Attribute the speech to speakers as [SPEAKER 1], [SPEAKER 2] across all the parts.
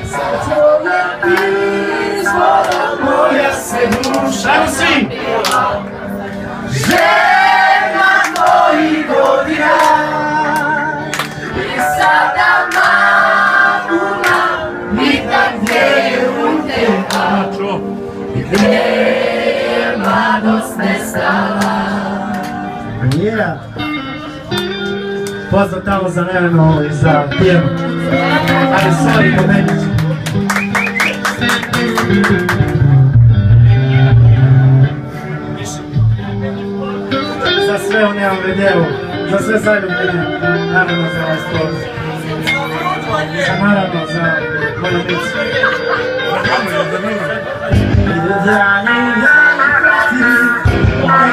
[SPEAKER 1] za tvoje pismo da moja se duša svi žena mojih godina i sada mamuna pitam gdje je utjeha gdje je mladost nestala.
[SPEAKER 2] Yeah. Pozdrav tamo za Nevenu i za Tijemu. Ali sorry, pomenut ću. Za sve u njevom videu, za sve zaljubljene, naravno za ovaj sport. Naravno za moju dicu. Dani prati,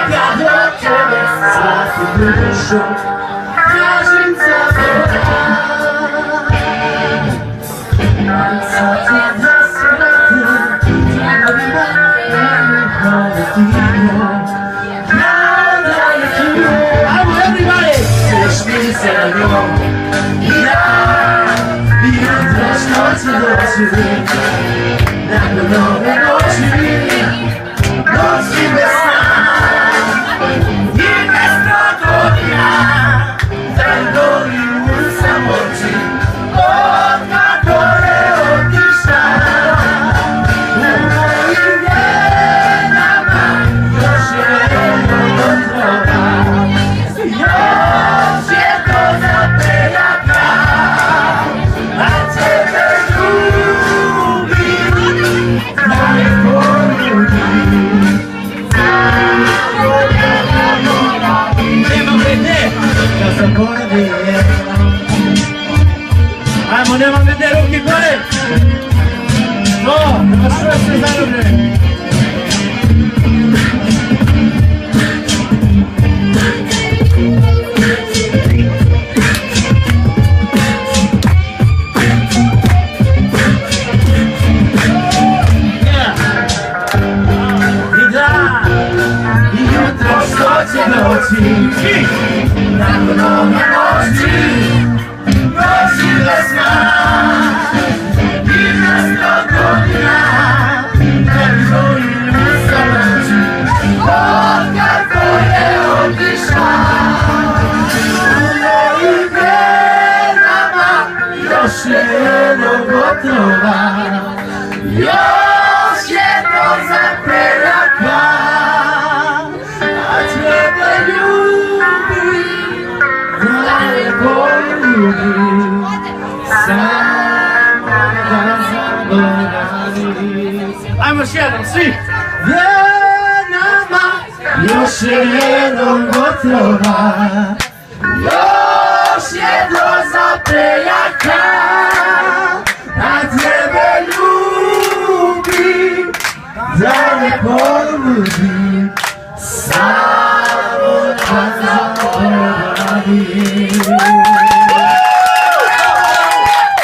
[SPEAKER 2] kad od tebe svaki dušu, tražim zaborav. Sad ti da sretim, treba bi mene hvala da je tu. Ajmo, everybody! Sviš mi se na njom, i jutro što će doći, nakon nove noći, noći bez sna. I bez godina, da gorim u samoći, od kako je otišla. U mojim genama još je otrova, još je to zaprejaka, a tebe ljubim, da me poljubi. Da zaboravim. Ajmo, nemam gdje ruki gore. No, nema što se zaljubljeni. I da, i jutro što će doći, nakon ove noći, noći bez sna. I bez godina, da gorim u samoći, od kako je otišla. U mojim genama još je jednog otrova, još je to zaprejaka, a tebe ljubim, da me poljubim, samo da zaboravim. Ajmo još jednom, svi! Genama još je jednog otrova, još je to zaprejaka, a tebe ljubim, da me poljubi.